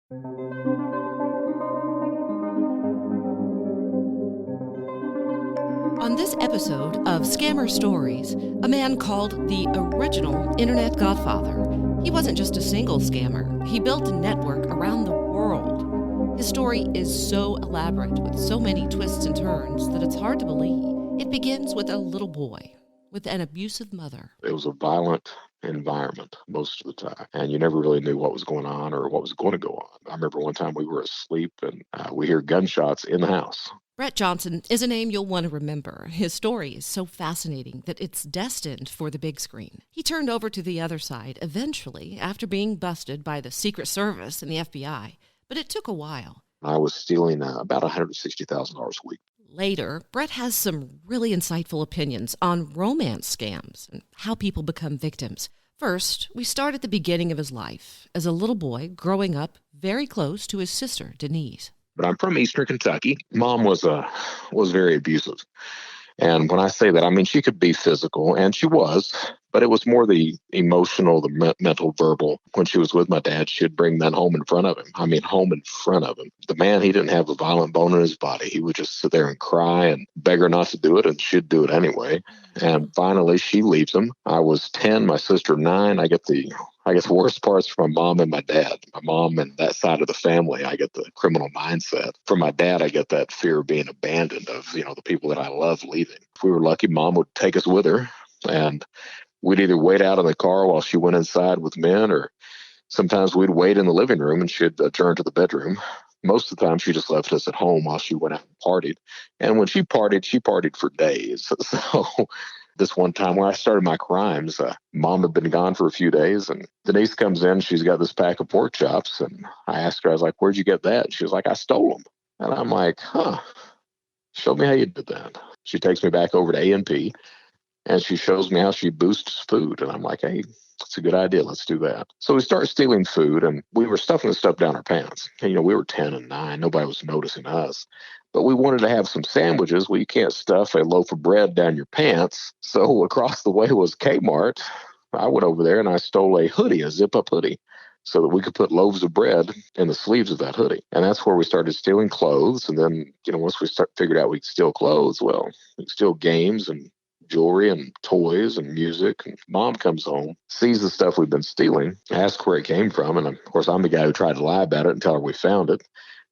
On this episode of Scammer Stories, a man called the original Internet Godfather. He wasn't just a single scammer, he built a network around the world. His story is so elaborate with so many twists and turns that it's hard to believe. It begins with a little boy with an abusive mother. It was a violent environment most of the time, and you never really knew what was going on or what was going to go on. I remember one time we were asleep and we hear gunshots in the house. Brett Johnson is a name you'll want to remember. His story is so fascinating that it's destined for the big screen. He turned over to the other side eventually after being busted by the Secret Service and the FBI, but it took a while. I was stealing about $160,000 a week. Later, Brett has some really insightful opinions on romance scams and how people become victims. First, we start at the beginning of his life as a little boy growing up very close to his sister, Denise. But I'm from Eastern Kentucky. Mom was very abusive. And when I say that, I mean, she could be physical, and she was, but it was more the emotional, the mental, verbal. When she was with my dad, she'd bring men home in front of him. I mean, home in front of him. The man, he didn't have a violent bone in his body. He would just sit there and cry and beg her not to do it, and she'd do it anyway. And finally, she leaves him. I was 10, my sister 9. I get the worst parts from my mom and my dad. My mom and that side of the family, I get the criminal mindset. From my dad, I get that fear of being abandoned, of, the people that I love leaving. If we were lucky, Mom would take us with her, and we'd either wait out in the car while she went inside with men, or sometimes we'd wait in the living room and she'd adjourn to the bedroom. Most of the time, she just left us at home while she went out and partied. And when she partied for days. So this one time where I started my crimes, Mom had been gone for a few days, and Denise comes in. She's got this pack of pork chops, and I asked her, I was like, "Where'd you get that?" And she was like, "I stole them." And I'm like, "Huh, show me how you did that." She takes me back over to A&P, and she shows me how she boosts food. And I'm like, "Hey, it's a good idea. Let's do that." So we start stealing food, and we were stuffing the stuff down our pants. And, we were 10 and 9. Nobody was noticing us. But we wanted to have some sandwiches. Well, you can't stuff a loaf of bread down your pants. So across the way was Kmart. I went over there and I stole a hoodie, a zip-up hoodie, so that we could put loaves of bread in the sleeves of that hoodie. And that's where we started stealing clothes. And then, once we figured out we could steal clothes, well, we could steal games and jewelry and toys and music. And Mom comes home, sees the stuff we've been stealing, asks where it came from. And of course, I'm the guy who tried to lie about it and tell her we found it.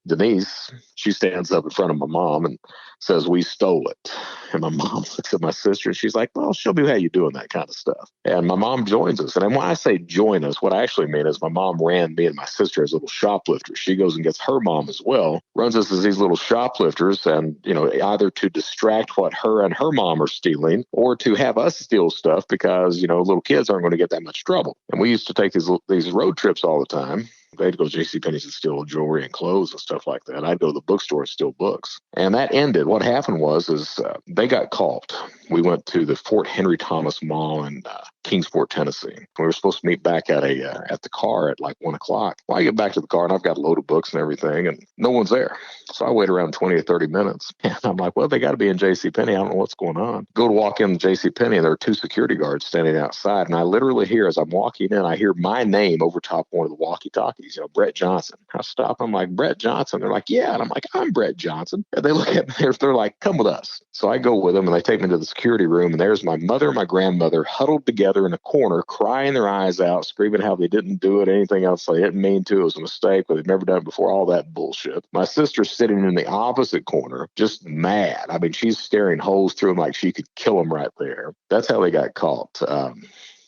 Denise, she stands up in front of my mom and says, "We stole it." And my mom looks at my sister and she's like, "Well, show me how you doing that kind of stuff." And my mom joins us. And when I say join us, what I actually mean is my mom ran me and my sister as little shoplifters. She goes and gets her mom as well, runs us as these little shoplifters, and, either to distract what her and her mom are stealing or to have us steal stuff because, little kids aren't going to get that much trouble. And we used to take these road trips all the time. They'd go to JCPenney's and steal jewelry and clothes and stuff like that. I'd go to the bookstore and steal books. And that ended. What happened was they got caught. We went to the Fort Henry Thomas Mall in Kingsport, Tennessee. We were supposed to meet back at the car at like 1 o'clock. Well, I get back to the car and I've got a load of books and everything, and no one's there. So I wait around 20 or 30 minutes. And I'm like, well, they got to be in JCPenney. I don't know what's going on. Go to walk in JCPenney, and there are 2 security guards standing outside. And I literally hear, as I'm walking in, I hear my name over top one of the walkie-talkies, Brett Johnson. I stop. I'm like, "Brett Johnson?" They're like, "Yeah." And I'm like, "I'm Brett Johnson." And they look at me. They're like, "Come with us." So I go with them, and they take me to the security room. And there's my mother and my grandmother huddled together in a corner, crying their eyes out, screaming how they didn't do it, anything else they didn't mean to. It was a mistake, but they've never done it before, all that bullshit. My sister's sitting in the opposite corner, just mad. I mean, she's staring holes through them like she could kill them right there. That's how they got caught.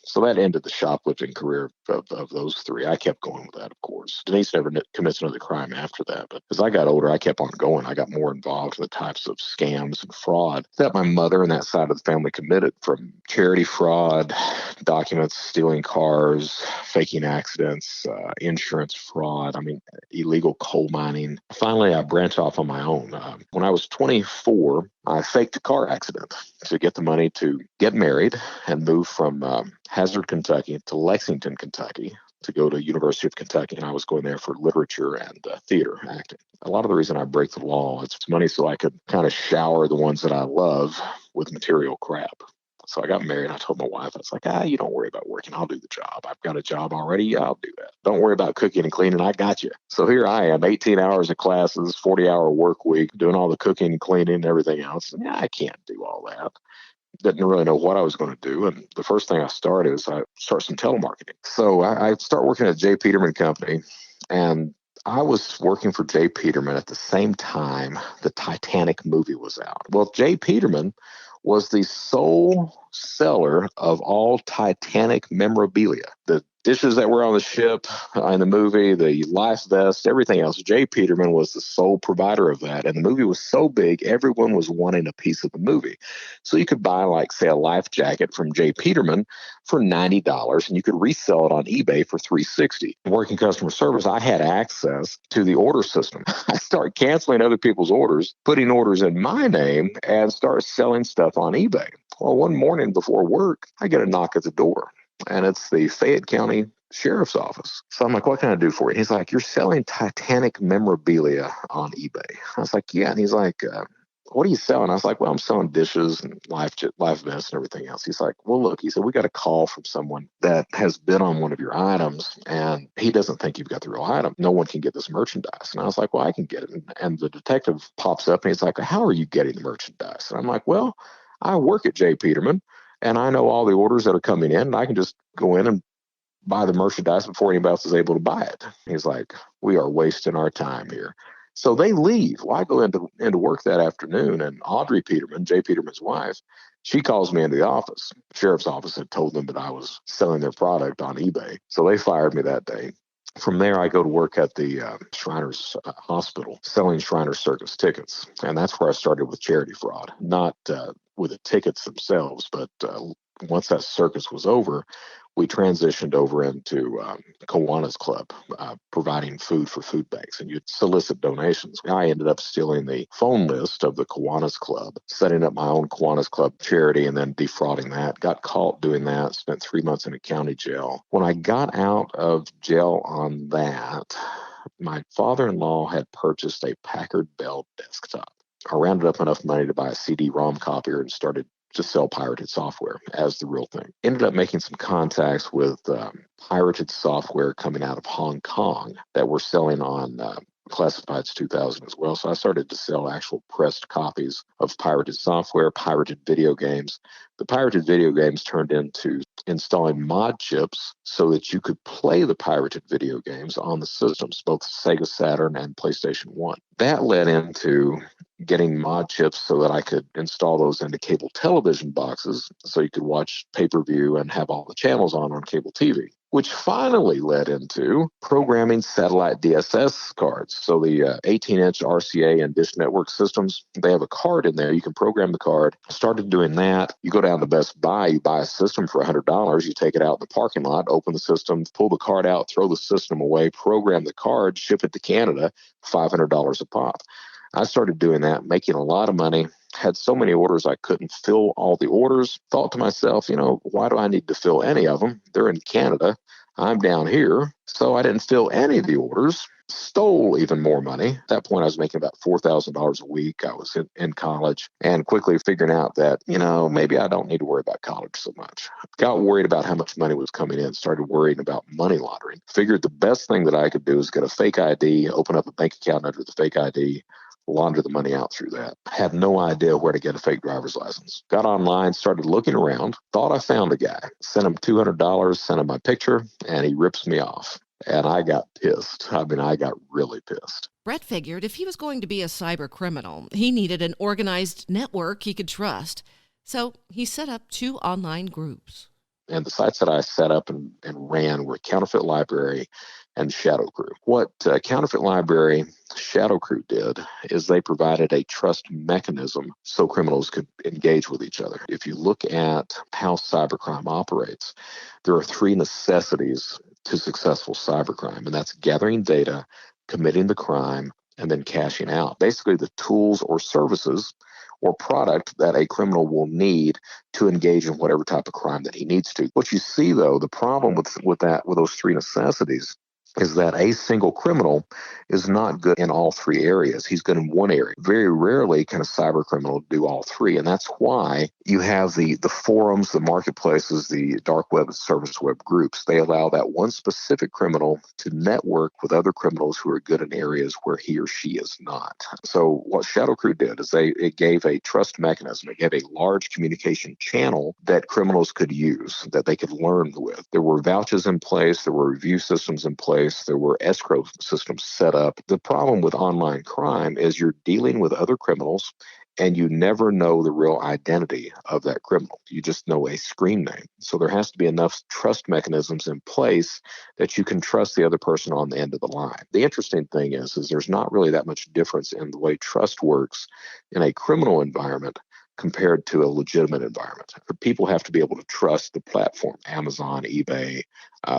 So that ended the shoplifting career of those 3. I kept going with that, of course. Denise never commits another crime after that. But as I got older, I kept on going. I got more involved in the types of scams and fraud that my mother and that side of the family committed, from charity fraud, documents, stealing cars, faking accidents, insurance fraud, illegal coal mining. Finally, I branched off on my own. When I was 24, I faked a car accident to get the money to get married and move from Hazard, Kentucky to Lexington, Kentucky to go to University of Kentucky. And I was going there for literature and theater acting. A lot of the reason I break the law, it's money so I could kind of shower the ones that I love with material crap. So I got married. I told my wife, I was like, you don't worry about working. I'll do the job. I've got a job already. Yeah, I'll do that. Don't worry about cooking and cleaning. I got you. So here I am, 18 hours of classes, 40-hour work week, doing all the cooking and cleaning and everything else. And I can't do all that. Didn't really know what I was going to do. And the first thing I started is I start some telemarketing. So I start working at J. Peterman Company, and I was working for J. Peterman at the same time the Titanic movie was out. Well, J. Peterman was the sole seller of all Titanic memorabilia. The dishes that were on the ship in the movie, the life vest, everything else. J. Peterman was the sole provider of that. And the movie was so big, everyone was wanting a piece of the movie. So you could buy, like, say, a life jacket from J. Peterman for $90, and you could resell it on eBay for $360. Working customer service, I had access to the order system. I started canceling other people's orders, putting orders in my name, and start selling stuff on eBay. Well, one morning before work, I get a knock at the door, and it's the Fayette County Sheriff's Office. So I'm like, what can I do for you? He's like, you're selling Titanic memorabilia on eBay. I was like, yeah. And he's like, what are you selling? I was like, well, I'm selling dishes and life vests and everything else. He's like, well, look, he said, we got a call from someone that has bid on one of your items, and he doesn't think you've got the real item. No one can get this merchandise. And I was like, well, I can get it. And the detective pops up and he's like, how are you getting the merchandise? And I'm like, well, I work at J. Peterman, and I know all the orders that are coming in, and I can just go in and buy the merchandise before anybody else is able to buy it. He's like, we are wasting our time here. So they leave. Well, I go into work that afternoon, and Audrey Peterman, Jay Peterman's wife, she calls me into the office. The sheriff's office had told them that I was selling their product on eBay. So they fired me that day. From there, I go to work at the Shriners Hospital, selling Shriners Circus tickets. And that's where I started with charity fraud, not with the tickets themselves, but once that circus was over, we transitioned over into Kiwanis Club, providing food for food banks, and you'd solicit donations. I ended up stealing the phone list of the Kiwanis Club, setting up my own Kiwanis Club charity, and then defrauding that. Got caught doing that, spent 3 months in a county jail. When I got out of jail on that, my father-in-law had purchased a Packard Bell desktop. I rounded up enough money to buy a CD-ROM copier and started to sell pirated software as the real thing. Ended up making some contacts with pirated software coming out of Hong Kong that were selling on Classifieds 2000 as well. So I started to sell actual pressed copies of pirated software, pirated video games. The pirated video games turned into installing mod chips so that you could play the pirated video games on the systems, both Sega Saturn and PlayStation 1. That led into getting mod chips so that I could install those into cable television boxes so you could watch pay-per-view and have all the channels on cable TV, which finally led into programming satellite DSS cards. So the 18-inch RCA and Dish Network systems, they have a card in there. You can program the card. I started doing that. You go down to Best Buy, you buy a system for $100. You take it out in the parking lot, open the system, pull the card out, throw the system away, program the card, ship it to Canada, $500 a pop. I started doing that, making a lot of money, had so many orders I couldn't fill all the orders. Thought to myself, why do I need to fill any of them? They're in Canada. I'm down here. So I didn't fill any of the orders, stole even more money. At that point, I was making about $4,000 a week. I was in college and quickly figuring out that, maybe I don't need to worry about college so much. Got worried about how much money was coming in, started worrying about money laundering. Figured the best thing that I could do is get a fake ID, open up a bank account under the fake ID, launder the money out through that. Had no idea where to get a fake driver's license. Got online, started looking around, thought I found a guy, sent him $200, sent him my picture, and he rips me off. And I got pissed. I got really pissed. Brett figured if he was going to be a cyber criminal, he needed an organized network he could trust. So he set up 2 online groups. And the sites that I set up and ran were Counterfeit Library and Shadow Crew. What Counterfeit Library, Shadow Crew did is they provided a trust mechanism so criminals could engage with each other. If you look at how cybercrime operates, there are 3 necessities to successful cybercrime, and that's gathering data, committing the crime, and then cashing out. Basically, the tools or services or product that a criminal will need to engage in whatever type of crime that he needs to. What you see, though, the problem with those 3 necessities is that a single criminal is not good in all three areas. He's good in one area. Very rarely can a cyber criminal do all three. And that's why you have the forums, the marketplaces, the dark web and service web groups. They allow that one specific criminal to network with other criminals who are good in areas where he or she is not. So what Shadow Crew did is it gave a trust mechanism. It gave a large communication channel that criminals could use, that they could learn with. There were vouchers in place. There were review systems in place. There were escrow systems set up. The problem with online crime is you're dealing with other criminals and you never know the real identity of that criminal. You just know a screen name. So there has to be enough trust mechanisms in place that you can trust the other person on the end of the line. The interesting thing is there's not really that much difference in the way trust works in a criminal environment compared to a legitimate environment. People have to be able to trust the platform, Amazon, eBay,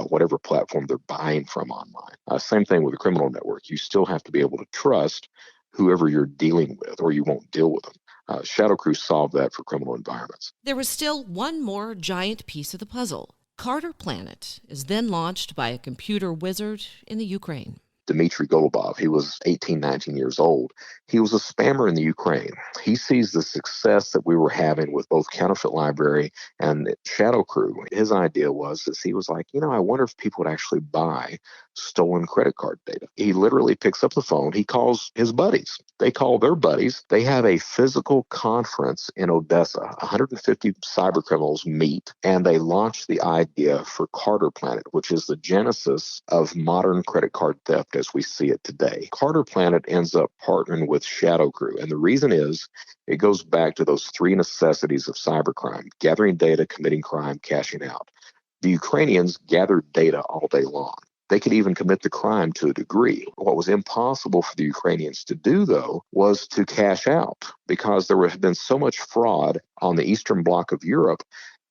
whatever platform they're buying from online. Same thing with a criminal network. You still have to be able to trust whoever you're dealing with, or you won't deal with them. Shadow Crew solved that for criminal environments. There was still one more giant piece of the puzzle. Carter Planet is then launched by a computer wizard in the Ukraine. Dmitry Golubov, he was 18, 19 years old. He was a spammer in the Ukraine. He sees the success that we were having with both Counterfeit Library and Shadow Crew. His idea was that he was like, I wonder if people would actually buy stolen credit card data. He literally picks up the phone. He calls his buddies. They call their buddies. They have a physical conference in Odessa. 150 cyber criminals meet, and they launch the idea for Carter Planet, which is the genesis of modern credit card theft as we see it today. Carter Planet ends up partnering with Shadow Crew, and the reason is it goes back to those three necessities of cybercrime: gathering data, committing crime, cashing out. The Ukrainians gathered data all day long. They could even commit the crime to a degree. What was impossible for the Ukrainians to do, though, was to cash out, because there had been so much fraud on the eastern bloc of Europe.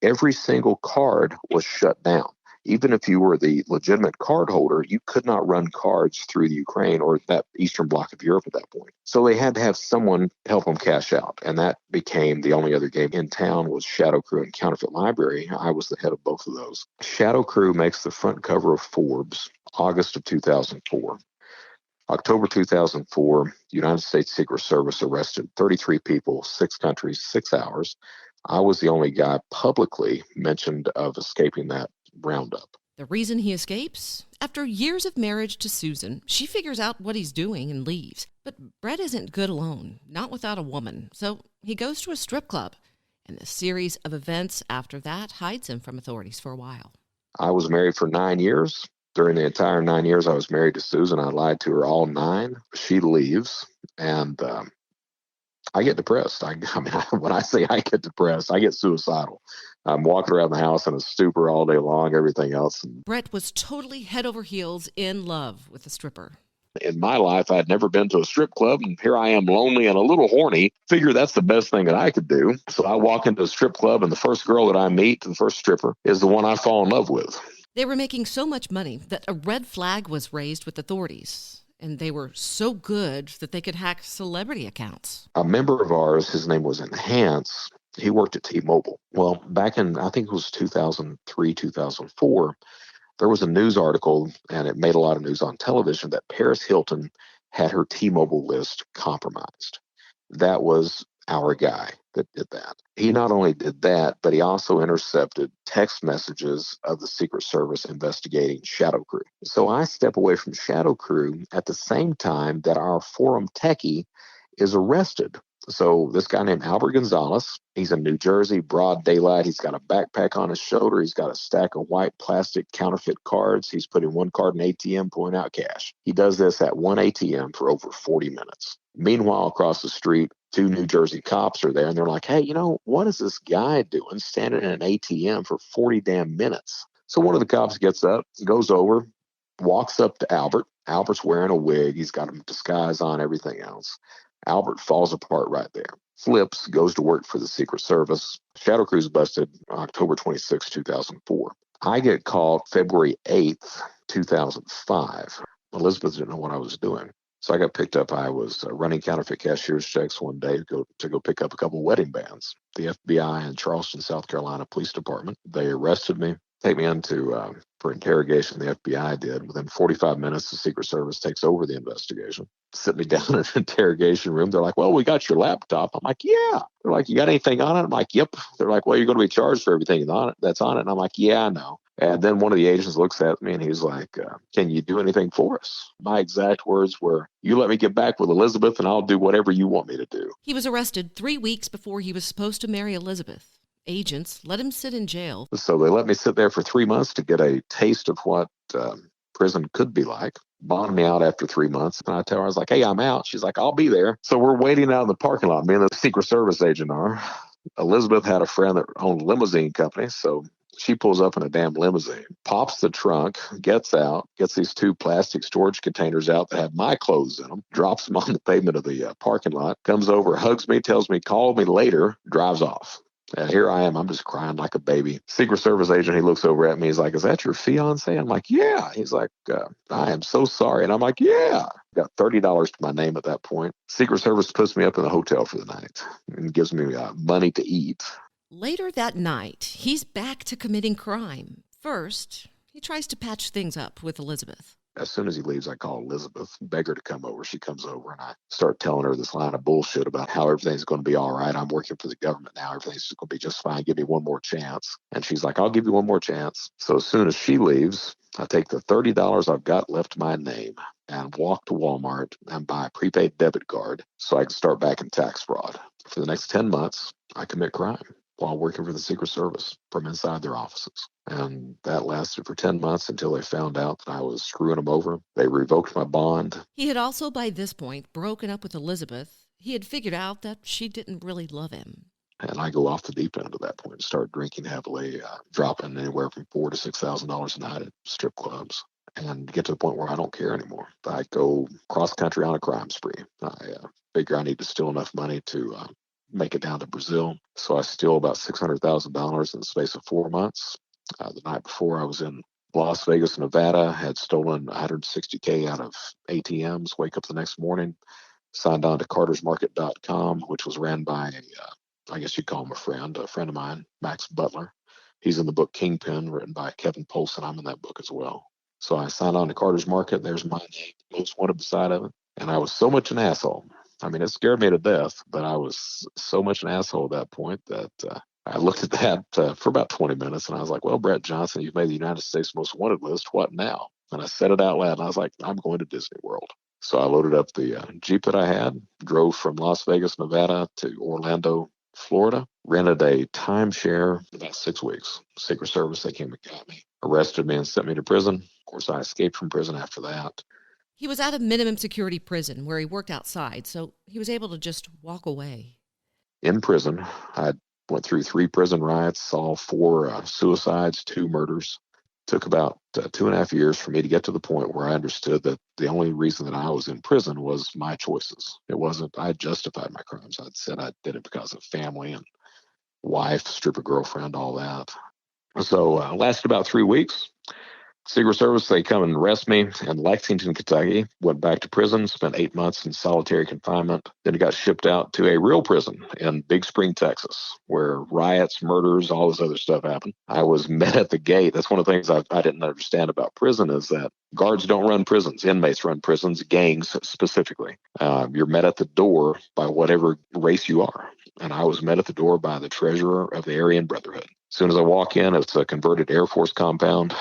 Every single card was shut down. Even if you were the legitimate card holder, you could not run cards through the Ukraine or that eastern bloc of Europe at that point. So they had to have someone help them cash out. And that became the only other game in town was Shadow Crew and Counterfeit Library. I was the head of both of those. Shadow Crew makes the front cover of Forbes, August of 2004. October 2004, United States Secret Service arrested 33 people, 6 countries, 6 hours. I was the only guy publicly mentioned of escaping that roundup. The reason he escapes? After years of marriage to Susan, she figures out what he's doing and leaves. But Brett isn't good alone, not without a woman. So he goes to a strip club, and the series of events after that hides him from authorities for a while. I was married for 9 years. During the entire 9 years I was married to Susan, I lied to her all 9. She leaves, and I get depressed. I mean, when I say I get depressed, I get suicidal. I'm walking around the house in a stupor all day long, everything else. Brett was totally head over heels in love with the stripper. In my life, I'd never been to a strip club, and here I am lonely and a little horny. Figure that's the best thing that I could do. So I walk into a strip club, and the first girl that I meet, the first stripper, is the one I fall in love with. They were making so much money that a red flag was raised with authorities. And they were so good that they could hack celebrity accounts. A member of ours, his name was Enhance, he worked at T-Mobile. Well, back in, I think it was 2003, 2004, there was a news article, and it made a lot of news on television, that Paris Hilton had her T-Mobile list compromised. That was our guy that did that. He not only did that, but he also intercepted text messages of the Secret Service investigating Shadow Crew. So I step away from Shadow Crew at the same time that our forum techie is arrested. So this guy named Albert Gonzalez, he's in New Jersey, broad daylight. He's got a backpack on his shoulder. He's got a stack of white plastic counterfeit cards. He's putting one card in an ATM, pulling out cash. He does this at one ATM for over 40 minutes. Meanwhile, across the street, 2 New Jersey cops are there, and they're like, hey, what is this guy doing standing in an ATM for 40 damn minutes? So one of the cops gets up, goes over, walks up to Albert. Albert's wearing a wig. He's got a disguise on, everything else. Albert falls apart right there. Flips, goes to work for the Secret Service. Shadow Crew's busted October 26, 2004. I get called February 8th, 2005. Elizabeth didn't know what I was doing. So I got picked up. I was running counterfeit cashier's checks one day to go pick up a couple wedding bands. The FBI and Charleston, South Carolina Police Department, they arrested me. take me into for interrogation. The FBI did. Within 45 minutes, the Secret Service takes over the investigation. Sit me down in an interrogation room. They're like, "Well, we got your laptop." I'm like, "Yeah." They're like, "You got anything on it?" I'm like, "Yep." They're like, "Well, you're going to be charged for everything on it that's on it." And I'm like, "Yeah, I know." And then one of the agents looks at me and he's like, "Can you do anything for us?" My exact words were, "You let me get back with Elizabeth and I'll do whatever you want me to do." He was arrested 3 weeks before he was supposed to marry Elizabeth. Agents let him sit in jail. So they let me sit there for 3 months to get a taste of what prison could be like. Bonded me out after 3 months. And I tell her, I was like, "Hey, I'm out." She's like, "I'll be there." So we're waiting out in the parking lot. Me and the Secret Service agent are. Elizabeth had a friend that owned a limousine company. So she pulls up in a damn limousine, pops the trunk, gets out, gets these two plastic storage containers out that have my clothes in them, drops them on the pavement of the parking lot, comes over, hugs me, tells me, "Call me later," drives off. And here I am. I'm just crying like a baby. Secret Service agent, he looks over at me. He's like, "Is that your fiance?" I'm like, "Yeah." He's like, "I am so sorry." And I'm like, "Yeah." Got $30 to my name at that point. Secret Service puts me up in the hotel for the night and gives me money to eat. Later that night, he's back to committing crime. First, he tries to patch things up with Elizabeth. As soon as he leaves, I call Elizabeth, beg her to come over. She comes over, and I start telling her this line of bullshit about how everything's going to be all right. I'm working for the government now. Everything's going to be just fine. Give me one more chance. And she's like, "I'll give you one more chance." So as soon as she leaves, I take the $30 I've got left to my name and walk to Walmart and buy a prepaid debit card so I can start back in tax fraud. For the next 10 months, I commit crime while working for the Secret Service from inside their offices. And that lasted for 10 months until they found out that I was screwing them over. They revoked my bond. He had also, by this point, broken up with Elizabeth. He had figured out that she didn't really love him. And I go off the deep end at that point and start drinking heavily, dropping anywhere from $4,000 to $6,000 a night at strip clubs, and get to the point where I don't care anymore. I go cross country on a crime spree. I figure I need to steal enough money to make it down to Brazil. So I steal about $600,000 in the space of 4 months. The night before, I was in Las Vegas, Nevada, had stolen 160K out of ATMs. Wake up the next morning, signed on to cartersmarket.com, which was ran by I guess you'd call him a friend of mine, Max Butler. He's in the book Kingpin, written by Kevin Polson. I'm in that book as well. So I signed on to Carter's Market. There's my name, most wanted beside of it. And I was so much an asshole. I mean, it scared me to death, but I was so much an asshole at that point that I looked at that for about 20 minutes and I was like, "Well, Brett Johnson, you've made the United States most wanted list. What now?" And I said it out loud and I was like, "I'm going to Disney World." So I loaded up the Jeep that I had, drove from Las Vegas, Nevada to Orlando, Florida, rented a timeshare for about 6 weeks. Secret Service, they came and got me, arrested me and sent me to prison. Of course, I escaped from prison after that. He was at a minimum security prison where he worked outside, so he was able to just walk away. In prison, I went through 3 prison riots, saw 4 suicides, 2 murders. Took about 2.5 years for me to get to the point where I understood that the only reason that I was in prison was my choices. It wasn't, I justified my crimes. I'd said I did it because of family and wife, stripper girlfriend, all that. So lasted about 3 weeks. Secret Service, they come and arrest me in Lexington, Kentucky. Went back to prison, spent 8 months in solitary confinement. Then got shipped out to a real prison in Big Spring, Texas, where riots, murders, all this other stuff happened. I was met at the gate. That's one of the things I didn't understand about prison is that guards don't run prisons. Inmates run prisons, gangs specifically. You're met at the door by whatever race you are. And I was met at the door by the treasurer of the Aryan Brotherhood. As soon as I walk in, it's a converted Air Force compound.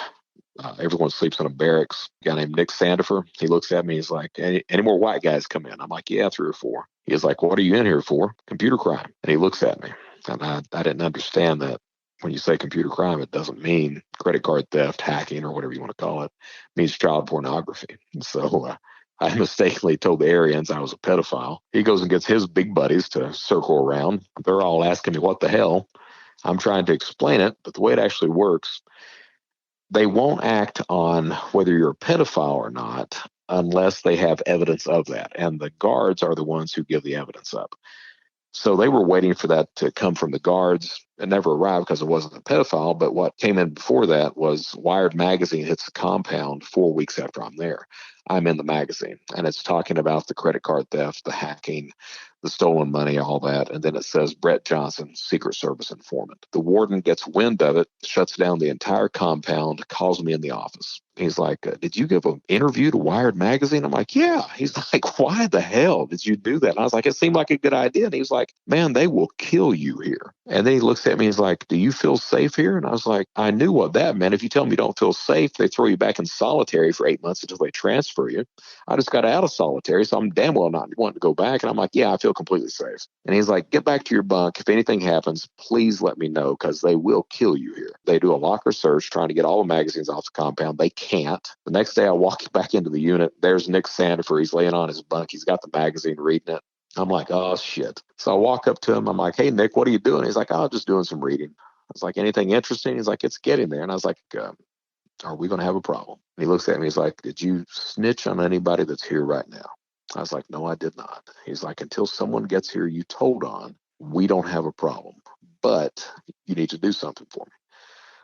Everyone sleeps in a barracks. A guy named Nick Sandifer, he looks at me. He's like, any more white guys come in? I'm like, "Yeah, 3 or 4. He's like, "What are you in here for?" "Computer crime." And he looks at me. And I didn't understand that when you say computer crime, it doesn't mean credit card theft, hacking, or whatever you want to call it. It means child pornography. So I mistakenly told the Aryans I was a pedophile. He goes and gets his big buddies to circle around. They're all asking me, "What the hell?" I'm trying to explain it, but the way it actually works, they won't act on whether you're a pedophile or not unless they have evidence of that. And the guards are the ones who give the evidence up. So they were waiting for that to come from the guards. It never arrived because it wasn't a pedophile. But what came in before that was Wired magazine hits the compound 4 weeks after I'm there. I'm in the magazine, and it's talking about the credit card theft, the hacking, the stolen money, all that. And then it says Brett Johnson, Secret Service informant. The warden gets wind of it, shuts down the entire compound, calls me in the office. He's like, did you give an interview to Wired Magazine? I'm like, yeah. He's like, why the hell did you do that? And I was like, it seemed like a good idea. And he's like, man, they will kill you here. And then he looks at me, he's like, do you feel safe here? And I was like, I knew what that meant. If you tell me you don't feel safe, they throw you back in solitary for 8 months until they transfer you. I just got out of solitary, so I'm damn well not wanting to go back. And I'm like, yeah, I feel completely safe. And he's like, get back to your bunk. If anything happens, please let me know, because they will kill you here. They do a locker search trying to get all the magazines off the compound. They can't. The next day I walk back into the unit. There's Nick Sandifer. He's laying on his bunk. He's got the magazine reading it. I'm like, oh, shit. So I walk up to him. I'm like, hey, Nick, what are you doing? He's like, oh, just doing some reading. I was like, anything interesting? He's like, it's getting there. And I was like, are we going to have a problem? And he looks at me. He's like, did you snitch on anybody that's here right now? I was like, no, I did not. He's like, until someone gets here you told on, we don't have a problem. But you need to do something for me.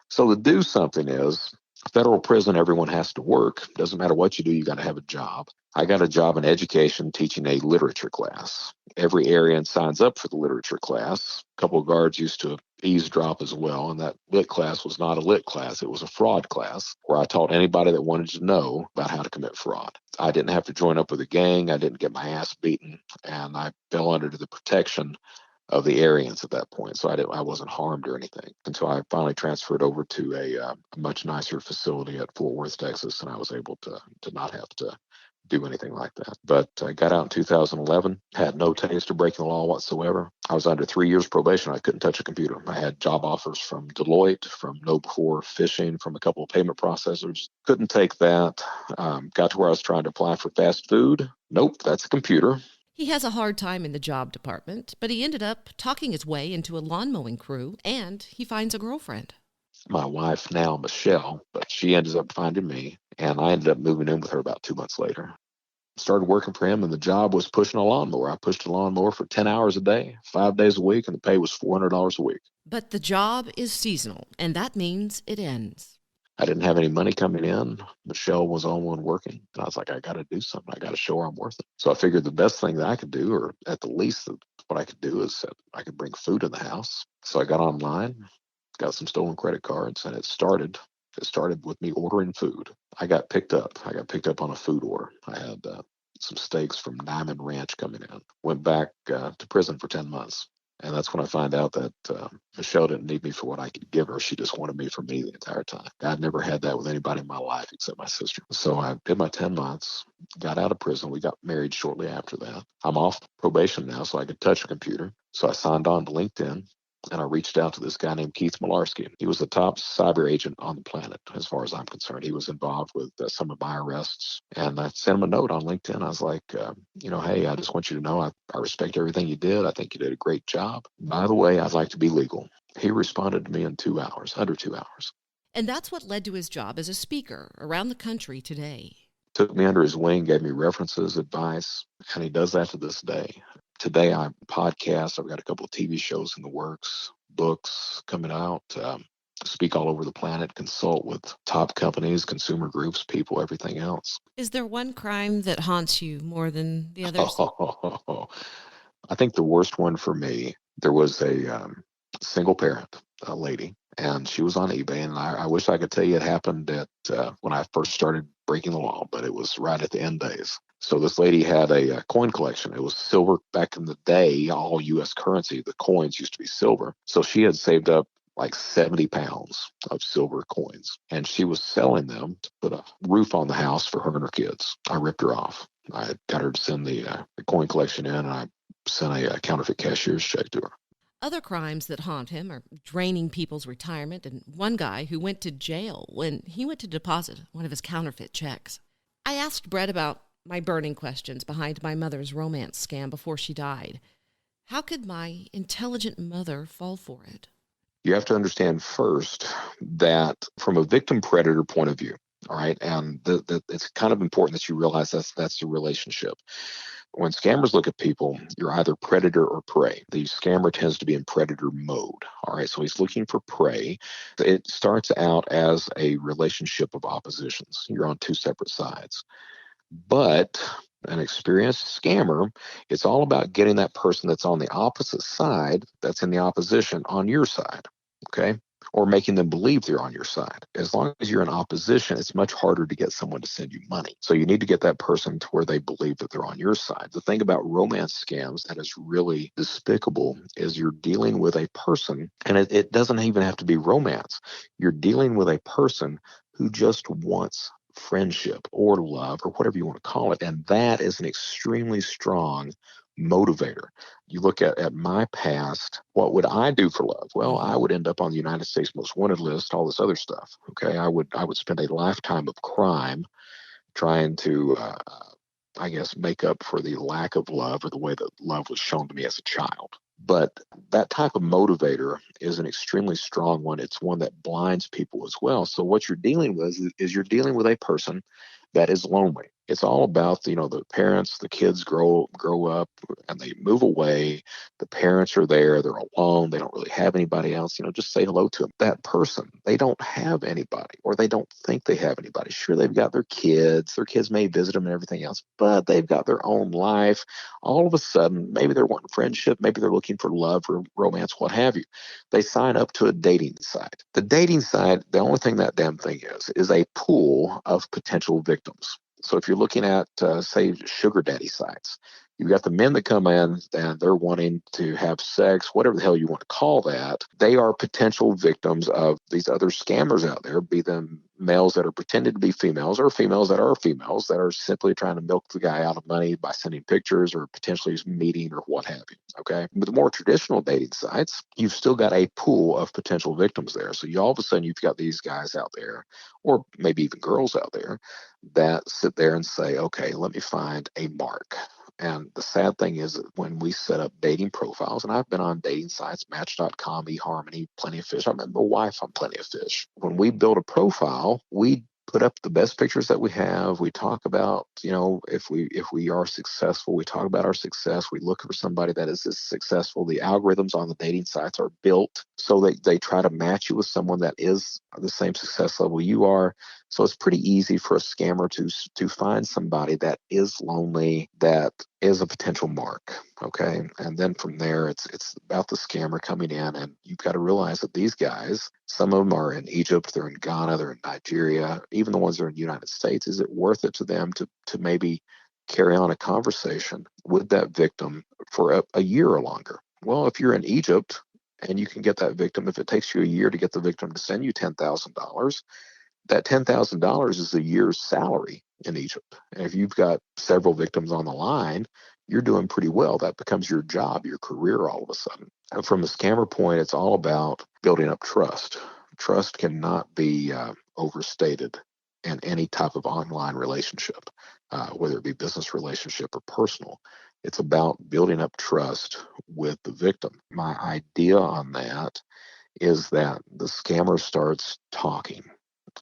So the do something is federal prison, everyone has to work. Doesn't matter what you do, you got to have a job. I got a job in education teaching a literature class. Every Aryan signs up for the literature class. A couple of guards used to eavesdrop as well. And that lit class was not a lit class. It was a fraud class where I taught anybody that wanted to know about how to commit fraud. I didn't have to join up with a gang. I didn't get my ass beaten. And I fell under the protection of the Aryans at that point. So I wasn't harmed or anything until I finally transferred over to a much nicer facility at Fort Worth, Texas. And I was able to not have to do anything like that. But I got out in 2011, had no taste of breaking the law whatsoever. I was under 3 years probation. I couldn't touch a computer. I had job offers from Deloitte, from No Before Fishing, from a couple of payment processors. Couldn't take that. Got to where I was trying to apply for fast food. Nope, that's a computer. He has a hard time in the job department, but he ended up talking his way into a lawn mowing crew, and he finds a girlfriend. My wife now, Michelle, but she ended up finding me, and I ended up moving in with her about 2 months later. Started working for him, and the job was pushing a lawnmower. I pushed a lawnmower for 10 hours a day, 5 days a week, and the pay was $400 a week. But the job is seasonal, and that means it ends. I didn't have any money coming in. Michelle was the only one working. And I was like, I got to do something. I got to show her I'm worth it. So I figured the best thing that I could do, or at the least what I could do, is I could bring food in the house. So I got online, got some stolen credit cards, and it started with me ordering food. I got picked up. I got picked up on a food order. I had some steaks from Diamond Ranch coming in. Went back to prison for 10 months. And that's when I find out that Michelle didn't need me for what I could give her. She just wanted me for me the entire time. I'd never had that with anybody in my life except my sister. So I did my 10 months, got out of prison. We got married shortly after that. I'm off probation now, so I could touch a computer. So I signed on to LinkedIn. And I reached out to this guy named Keith Malarski. He was the top cyber agent on the planet, as far as I'm concerned. He was involved with some of my arrests. And I sent him a note on LinkedIn. I was like, hey, I just want you to know I respect everything you did. I think you did a great job. By the way, I'd like to be legal. He responded to me in 2 hours, under 2 hours. And that's what led to his job as a speaker around the country today. Took me under his wing, gave me references, advice, and he does that to this day. Today, I podcast. I've got a couple of TV shows in the works, books coming out, speak all over the planet, consult with top companies, consumer groups, people, everything else. Is there one crime that haunts you more than the others? I think the worst one for me, there was a single parent, a lady, and she was on eBay. And I wish I could tell you it happened at when I first started breaking the law, but it was right at the end days. So this lady had a coin collection. It was silver back in the day, all U.S. currency. The coins used to be silver. So she had saved up like 70 pounds of silver coins, and she was selling them to put a roof on the house for her and her kids. I ripped her off. I got her to send the coin collection in, and I sent a counterfeit cashier's check to her. Other crimes that haunt him are draining people's retirement, and one guy who went to jail when he went to deposit one of his counterfeit checks. I asked Brett about my burning questions behind my mother's romance scam before she died. How could my intelligent mother fall for it? You have to understand first that from a victim predator point of view, all right, and it's kind of important that you realize that's the relationship. When scammers look at people, you're either predator or prey. The scammer tends to be in predator mode. All right, so he's looking for prey. It starts out as a relationship of oppositions. You're on two separate sides. But An experienced scammer, it's all about getting that person that's on the opposite side, that's in the opposition, on your side. Okay. Or making them believe they're on your side. As long as you're in opposition, it's much harder to get someone to send you money. So you need to get that person to where they believe that they're on your side. The thing about romance scams that is really despicable is you're dealing with a person, and it doesn't even have to be romance. You're dealing with a person who just wants friendship or love or whatever you want to call it. And that is an extremely strong motivator. You look at my past, what would I do for love? Well, I would end up on the United States Most Wanted list, all this other stuff. Okay. I would spend a lifetime of crime trying to, I guess, make up for the lack of love or the way that love was shown to me as a child. But that type of motivator is an extremely strong one. It's one that blinds people as well. So what you're dealing with is you're dealing with a person that is lonely. It's all about, the parents, the kids grow up and they move away. The parents are there, they're alone, they don't really have anybody else. Just say hello to them. That person, they don't have anybody, or they don't think they have anybody. Sure, they've got their kids may visit them and everything else, but they've got their own life. All of a sudden, maybe they're wanting friendship, maybe they're looking for love or romance, what have you. They sign up to a dating site. The dating site, the only thing that damn thing is a pool of potential victims. So if you're looking at, say, sugar daddy sites, you've got the men that come in and they're wanting to have sex, whatever the hell you want to call that. They are potential victims of these other scammers out there, be them males that are pretending to be females or females that are simply trying to milk the guy out of money by sending pictures or potentially meeting or what have you. Okay. With the more traditional dating sites, you've still got a pool of potential victims there. So all of a sudden you've got these guys out there, or maybe even girls out there, that sit there and say, okay, let me find a mark. And the sad thing is that when we set up dating profiles, and I've been on dating sites, Match.com, eHarmony, Plenty of Fish. I met my wife on Plenty of Fish. When we build a profile, we put up the best pictures that we have. We talk about, if we are successful, we talk about our success. We look for somebody that is as successful. The algorithms on the dating sites are built so that they try to match you with someone that is the same success level you are. So it's pretty easy for a scammer to find somebody that is lonely, that is a potential mark. Okay. And then from there, it's about the scammer coming in, and you've got to realize that these guys, some of them are in Egypt, they're in Ghana, they're in Nigeria, even the ones that are in the United States. Is it worth it to them to maybe carry on a conversation with that victim for a year or longer? Well, if you're in Egypt and you can get that victim, if it takes you a year to get the victim to send you $10,000, that $10,000 is a year's salary in Egypt. And if you've got several victims on the line, you're doing pretty well. That becomes your job, your career all of a sudden. And from a scammer point, it's all about building up trust. Trust cannot be overstated in any type of online relationship, whether it be business relationship or personal. It's about building up trust with the victim. My idea on that is that the scammer starts talking.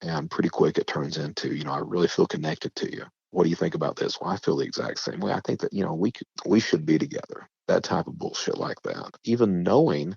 And pretty quick, it turns into, I really feel connected to you. What do you think about this? Well, I feel the exact same way. I think that, we should be together. That type of bullshit like that. Even knowing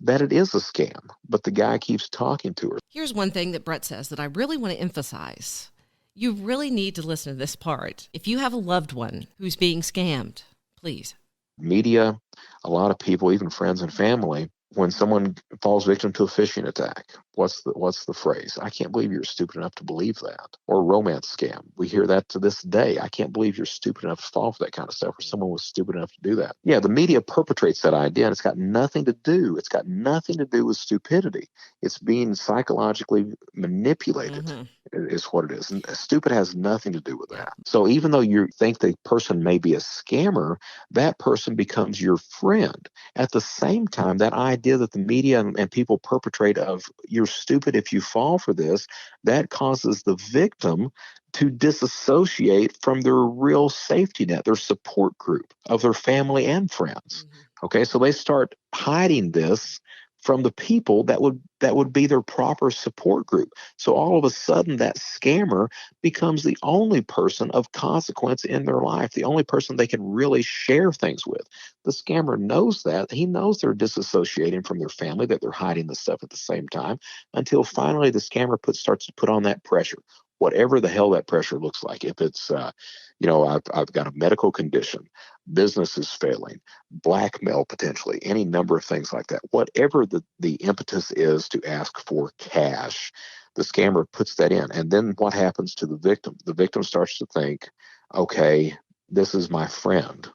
that it is a scam, but the guy keeps talking to her. Here's one thing that Brett says that I really want to emphasize. You really need to listen to this part. If you have a loved one who's being scammed, please. Media, a lot of people, even friends and family, when someone falls victim to a phishing attack, what's the phrase? I can't believe you're stupid enough to believe that. Or romance scam. We hear that to this day. I can't believe you're stupid enough to fall for that kind of stuff, or someone was stupid enough to do that. Yeah, the media perpetrates that idea, and it's got nothing to do with stupidity. It's being psychologically manipulated. Is what it is. And stupid has nothing to do with that. So even though you think the person may be a scammer, that person becomes your friend. At the same time, that idea that the media and people perpetrate of you're stupid if you fall for this, that causes the victim to disassociate from their real safety net, their support group of their family and friends. Okay, so they start hiding this from the people that would be their proper support group. So all of a sudden that scammer becomes the only person of consequence in their life, the only person they can really share things with. The scammer knows that. He knows they're disassociating from their family, that they're hiding the stuff at the same time, until finally the scammer starts to put on that pressure. whatever the hell that pressure looks like. If it's, I've got a medical condition, business is failing, blackmail potentially, any number of things like that. Whatever the impetus is to ask for cash, the scammer puts that in. And then what happens to the victim? The victim starts to think, okay, this is my friend.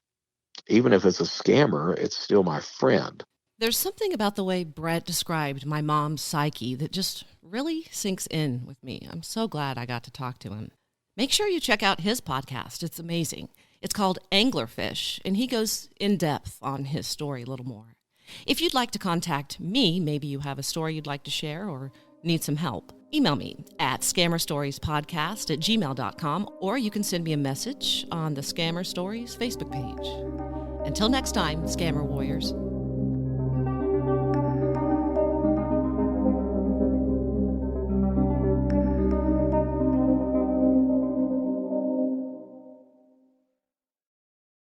Even if it's a scammer, it's still my friend. There's something about the way Brett described my mom's psyche that just really sinks in with me. I'm so glad I got to talk to him. Make sure you check out his podcast. It's amazing. It's called AnglerPhish, and he goes in depth on his story a little more. If you'd like to contact me, maybe you have a story you'd like to share or need some help, email me at scammerstoriespodcast@gmail.com, or you can send me a message on the Scammer Stories Facebook page. Until next time, Scammer Warriors.